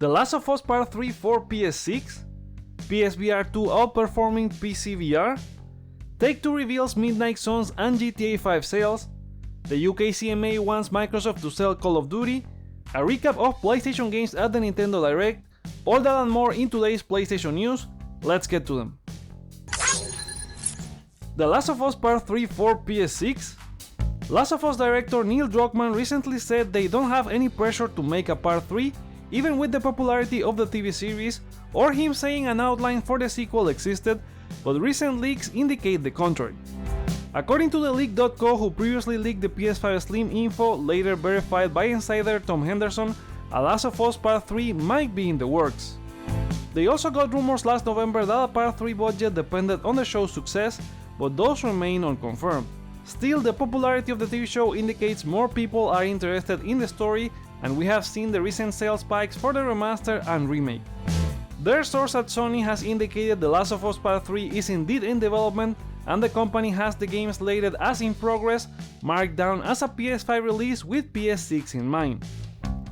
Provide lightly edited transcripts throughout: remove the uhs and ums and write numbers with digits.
The Last of Us Part 3 for PS6, PSVR 2 outperforming PCVR, Take-Two reveals Midnight Suns and GTA 5 sales, the UK CMA wants Microsoft to sell Call of Duty, a recap of PlayStation games at the Nintendo Direct, all that and more in today's PlayStation news. Let's get to them. The Last of Us Part 3 for PS6. Last of Us director Neil Druckmann recently said they don't have any pressure to make a Part 3, even with the popularity of the TV series, or him saying an outline for the sequel existed, but recent leaks indicate the contrary. According to the leak.co, who previously leaked the PS5 Slim info, later verified by insider Tom Henderson, a Last of Us Part 3 might be in the works. They also got rumors last November that a Part 3 budget depended on the show's success, but those remain unconfirmed. Still, the popularity of the TV show indicates more people are interested in the story, and we have seen the recent sales spikes for the remaster and remake. Their source at Sony has indicated The Last of Us Part 3 is indeed in development, and the company has the game slated as in progress, marked down as a PS5 release with PS6 in mind.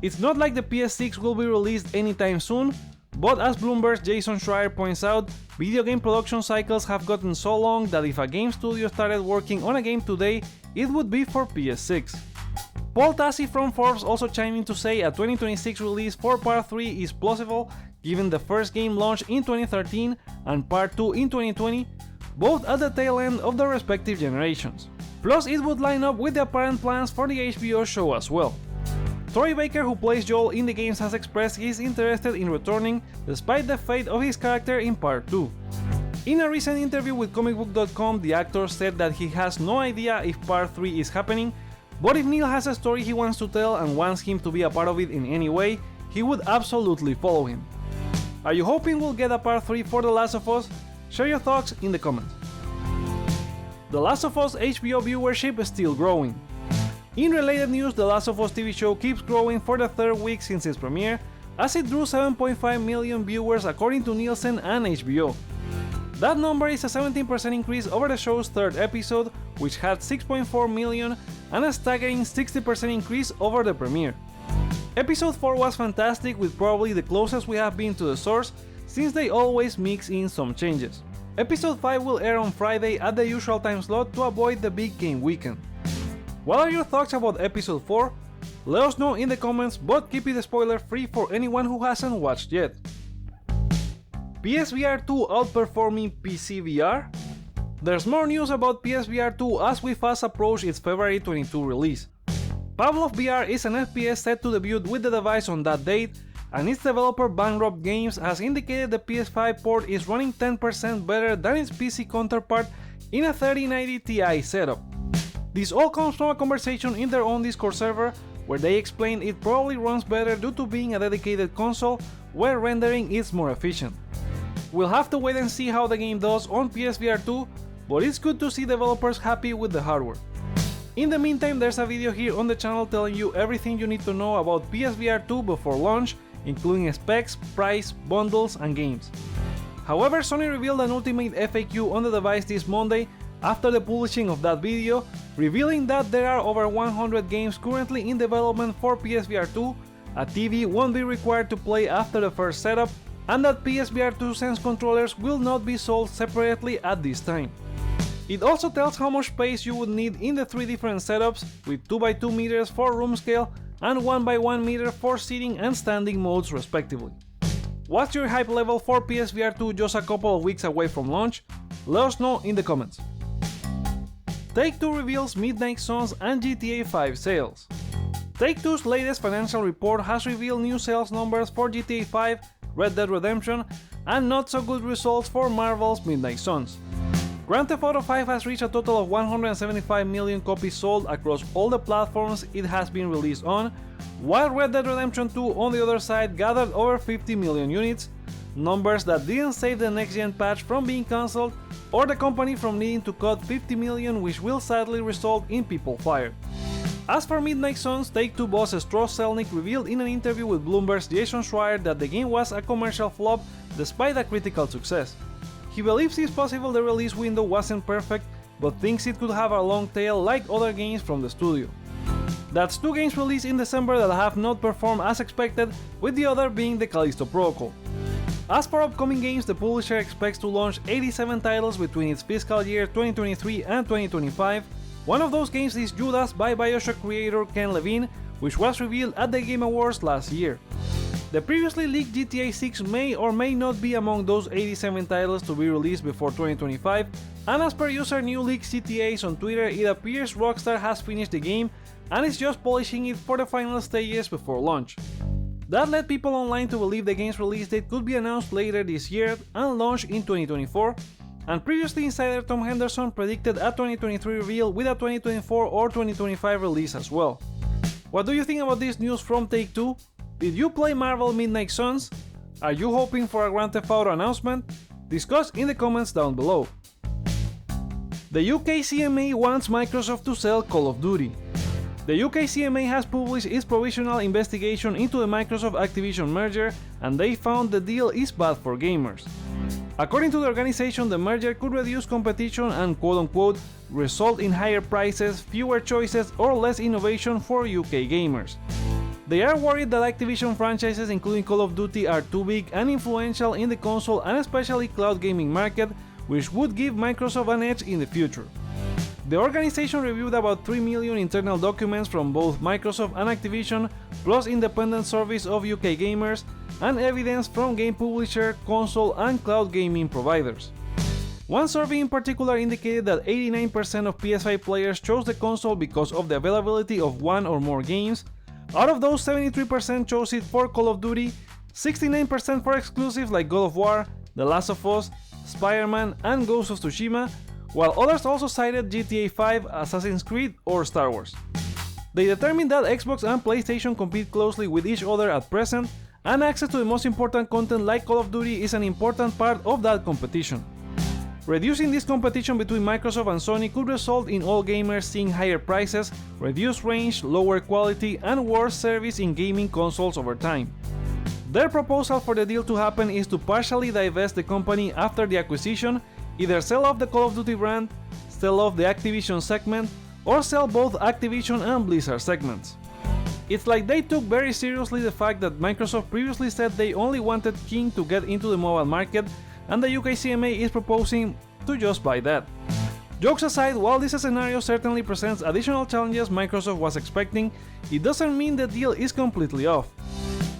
It's not like the PS6 will be released anytime soon, but as Bloomberg's Jason Schreier points out, video game production cycles have gotten so long that if a game studio started working on a game today, it would be for PS6. Paul Tassi from Forbes also chimed in to say a 2026 release for Part 3 is plausible given the first game launched in 2013 and Part 2 in 2020, both at the tail end of their respective generations. Plus, it would line up with the apparent plans for the HBO show as well. Troy Baker, who plays Joel in the games, has expressed he is interested in returning despite the fate of his character in Part 2. In a recent interview with comicbook.com, the actor said that he has no idea if Part 3 is happening, but if Neil has a story he wants to tell and wants him to be a part of it in any way, he would absolutely follow him. Are you hoping we'll get a Part 3 for The Last of Us? Share your thoughts in the comments. The Last of Us HBO viewership is still growing. In related news, The Last of Us TV show keeps growing for the third week since its premiere, as it drew 7.5 million viewers according to Nielsen and HBO. That number is a 17% increase over the show's third episode, which had 6.4 million, and a staggering 60% increase over the premiere. Episode 4 was fantastic, with probably the closest we have been to the source, since they always mix in some changes. Episode 5 will air on Friday at the usual time slot to avoid the big game weekend. What are your thoughts about Episode 4? Let us know in the comments, but keep it spoiler free for anyone who hasn't watched yet. PSVR 2 outperforming PCVR? There's more news about PSVR 2 as we fast approach its February 22 release. Pavlov VR is an FPS set to debut with the device on that date, and its developer Bankrupt Games has indicated the PS5 port is running 10% better than its PC counterpart in a 3090 Ti setup. This all comes from a conversation in their own Discord server, where they explained it probably runs better due to being a dedicated console where rendering is more efficient. We'll have to wait and see how the game does on PSVR 2, but it's good to see developers happy with the hardware. In the meantime, there's a video here on the channel telling you everything you need to know about PSVR 2 before launch, including specs, price, bundles, and games. However, Sony revealed an ultimate FAQ on the device this Monday after the publishing of that video, revealing that there are over 100 games currently in development for PSVR 2, a TV won't be required to play after the first setup, and that PSVR 2 Sense controllers will not be sold separately at this time. It also tells how much space you would need in the 3 different setups, with 2x2 meters for room scale and 1x1 meter for sitting and standing modes respectively. What's your hype level for PSVR 2 just a couple of weeks away from launch? Let us know in the comments. Take-Two reveals Midnight Suns and GTA 5 sales. Take-Two's latest financial report has revealed new sales numbers for GTA 5, Red Dead Redemption, and not so good results for Marvel's Midnight Suns. Grand Theft Auto 5 has reached a total of 175 million copies sold across all the platforms it has been released on, while Red Dead Redemption 2 on the other side gathered over 50 million units, numbers that didn't save the next-gen patch from being cancelled or the company from needing to cut 50 million, which will sadly result in people fired. As for Midnight Suns, Take-Two boss Stross Zelnick revealed in an interview with Bloomberg's Jason Schreier that the game was a commercial flop despite a critical success. He believes it's possible the release window wasn't perfect, but thinks it could have a long tail like other games from the studio. That's 2 games released in December that have not performed as expected, with the other being the Callisto Protocol. As for upcoming games, the publisher expects to launch 87 titles between its fiscal year 2023 and 2025. One of those games is Judas by Bioshock creator Ken Levine, which was revealed at the Game Awards last year. The previously leaked GTA 6 may or may not be among those 87 titles to be released before 2025, and as per user New Leak CTAs on Twitter, it appears Rockstar has finished the game and is just polishing it for the final stages before launch. That led people online to believe the game's release date could be announced later this year and launch in 2024, and previously insider Tom Henderson predicted a 2023 reveal with a 2024 or 2025 release as well. What do you think about this news from Take-Two? Did you play Marvel Midnight Suns? Are you hoping for a Grand Theft Auto announcement? Discuss in the comments down below. The UK CMA wants Microsoft to sell Call of Duty. The UK CMA has published its provisional investigation into the Microsoft-Activision merger, and they found the deal is bad for gamers. According to the organization, the merger could reduce competition and quote-unquote result in higher prices, fewer choices, or less innovation for UK gamers. They are worried that Activision franchises including Call of Duty are too big and influential in the console and especially cloud gaming market, which would give Microsoft an edge in the future. The organization reviewed about 3 million internal documents from both Microsoft and Activision, plus independent surveys of UK gamers, and evidence from game publisher, console, and cloud gaming providers. One survey in particular indicated that 89% of PS5 players chose the console because of the availability of one or more games. Out of those, 73% chose it for Call of Duty, 69% for exclusives like God of War, The Last of Us, Spider-Man, and Ghost of Tsushima, while others also cited GTA 5, Assassin's Creed, or Star Wars. They determined that Xbox and PlayStation compete closely with each other at present, and access to the most important content like Call of Duty is an important part of that competition. Reducing this competition between Microsoft and Sony could result in all gamers seeing higher prices, reduced range, lower quality, and worse service in gaming consoles over time. Their proposal for the deal to happen is to partially divest the company after the acquisition, either sell off the Call of Duty brand, sell off the Activision segment, or sell both Activision and Blizzard segments. It's like they took very seriously the fact that Microsoft previously said they only wanted King to get into the mobile market, and the UK CMA is proposing to just buy that. Jokes aside, while this scenario certainly presents additional challenges Microsoft was expecting, it doesn't mean the deal is completely off.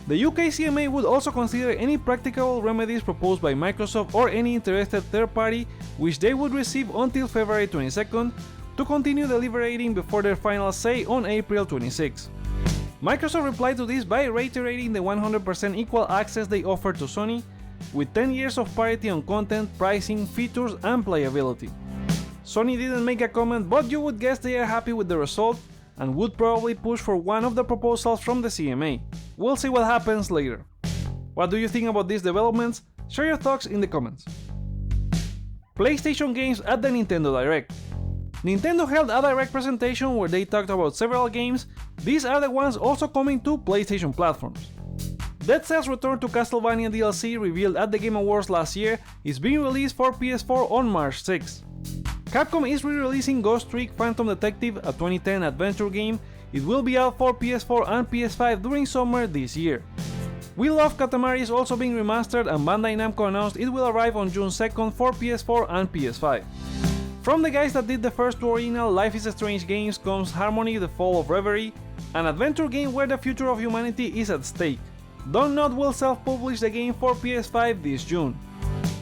The UK CMA would also consider any practicable remedies proposed by Microsoft or any interested third party, which they would receive until February 22nd, to continue deliberating before their final say on April 26. Microsoft replied to this by reiterating the 100% equal access they offer to Sony, with 10 years of parity on content, pricing, features, and playability. Sony didn't make a comment, but you would guess they are happy with the result and would probably push for one of the proposals from the CMA. We'll see what happens later. What do you think about these developments? Share your thoughts in the comments. PlayStation games at the Nintendo Direct. Nintendo held a Direct presentation where they talked about several games. These are the ones also coming to PlayStation platforms. Dead Cells Return to Castlevania DLC, revealed at the Game Awards last year, is being released for PS4 on March 6. Capcom is re-releasing Ghost Trick Phantom Detective, a 2010 adventure game. It will be out for PS4 and PS5 during summer this year. We Love Katamari is also being remastered, and Bandai Namco announced it will arrive on June 2nd for PS4 and PS5. From the guys that did the first two original Life is Strange games comes Harmony: The Fall of Reverie, an adventure game where the future of humanity is at stake. Donut will self-publish the game for PS5 this June.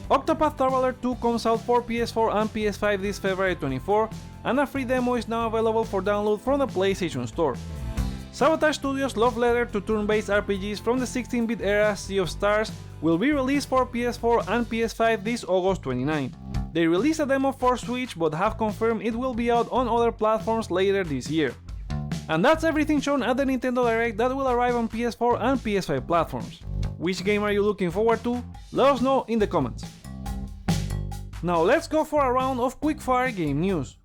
Octopath Traveler 2 comes out for PS4 and PS5 this February 24, and a free demo is now available for download from the PlayStation Store. Sabotage Studios' love letter to turn-based RPGs from the 16-bit era Sea of Stars will be released for PS4 and PS5 this August 29. They released a demo for Switch but have confirmed it will be out on other platforms later this year. And that's everything shown at the Nintendo Direct that will arrive on PS4 and PS5 platforms. Which game are you looking forward to? Let us know in the comments. Now let's go for a round of quickfire game news.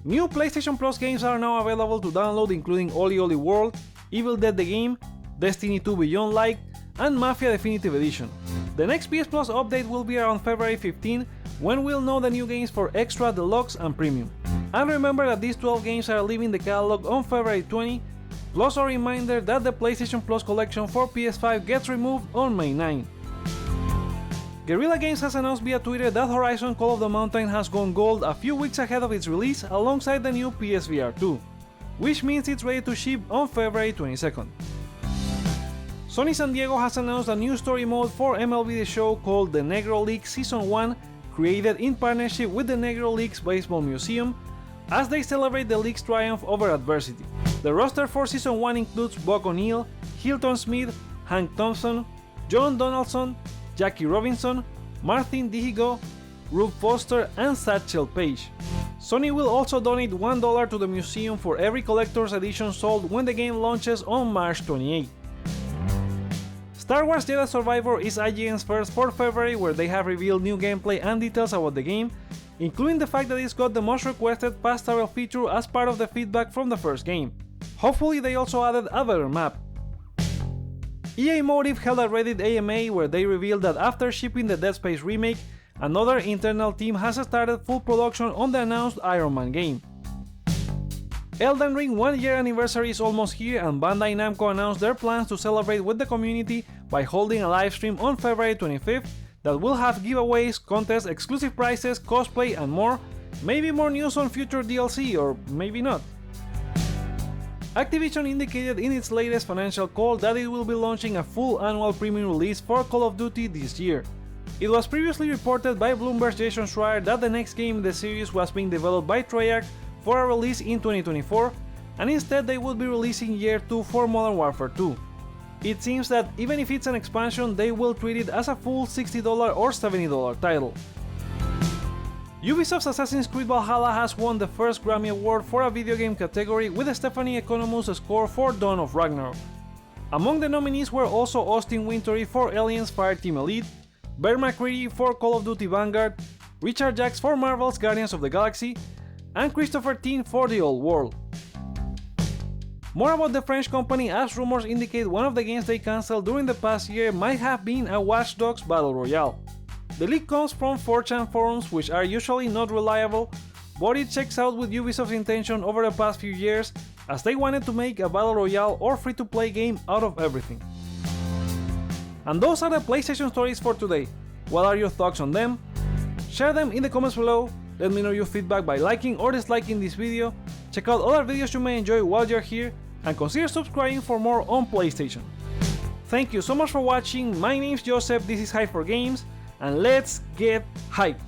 New PlayStation Plus games are now available to download, including Oli Oli World, Evil Dead the Game, Destiny 2 Beyond Light, and Mafia Definitive Edition. The next PS Plus update will be around February 15, when we'll know the new games for Extra, Deluxe, and Premium. And remember that these 12 games are leaving the catalog on February 20, plus a reminder that the PlayStation Plus collection for PS5 gets removed on May 9. Guerrilla Games has announced via Twitter that Horizon Call of the Mountain has gone gold a few weeks ahead of its release alongside the new PSVR 2, which means it's ready to ship on February 22nd. Sony San Diego has announced a new story mode for MLB The Show called the Negro League Season 1, created in partnership with the Negro Leagues Baseball Museum, as they celebrate the league's triumph over adversity. The roster for Season 1 includes Buck O'Neil, Hilton Smith, Hank Thompson, John Donaldson, Jackie Robinson, Martin Dihigo, Rube Foster, and Satchel Paige. Sony will also donate $1 to the museum for every collector's edition sold when the game launches on March 28. Star Wars Jedi Survivor is IGN's first for February, where they have revealed new gameplay and details about the game, including the fact that it's got the most requested fast travel feature as part of the feedback from the first game. Hopefully they also added a better map. EA Motive held a Reddit AMA where they revealed that after shipping the Dead Space remake, another internal team has started full production on the announced Iron Man game. Elden Ring 1-year anniversary is almost here, and Bandai Namco announced their plans to celebrate with the community by holding a livestream on February 25th that will have giveaways, contests, exclusive prizes, cosplay, and more, maybe more news on future DLC, or maybe not. Activision indicated in its latest financial call that it will be launching a full annual premium release for Call of Duty this year. It was previously reported by Bloomberg's Jason Schreier that the next game in the series was being developed by Treyarch for a release in 2024, and instead they would be releasing Year 2 for Modern Warfare 2. It seems that even if it's an expansion, they will treat it as a full $60 or $70 title. Ubisoft's Assassin's Creed Valhalla has won the first Grammy Award for a video game category with Stephanie Economou's score for Dawn of Ragnarok. Among the nominees were also Austin Wintory for Aliens Fireteam Elite, Bear McCreary for Call of Duty Vanguard, Richard Jacques for Marvel's Guardians of the Galaxy, and Christopher Tin for The Old World. More about the French company, as rumors indicate one of the games they cancelled during the past year might have been a Watch Dogs Battle Royale. The leak comes from 4chan forums, which are usually not reliable, but it checks out with Ubisoft's intention over the past few years, as they wanted to make a Battle Royale or free-to-play game out of everything. And those are the PlayStation stories for today. What are your thoughts on them? Share them in the comments below. Let me know your feedback by liking or disliking this video. Check out other videos you may enjoy while you're here, and consider subscribing for more on PlayStation. Thank you so much for watching. My name's Joseph, this is Hype for Games, and let's get hyped!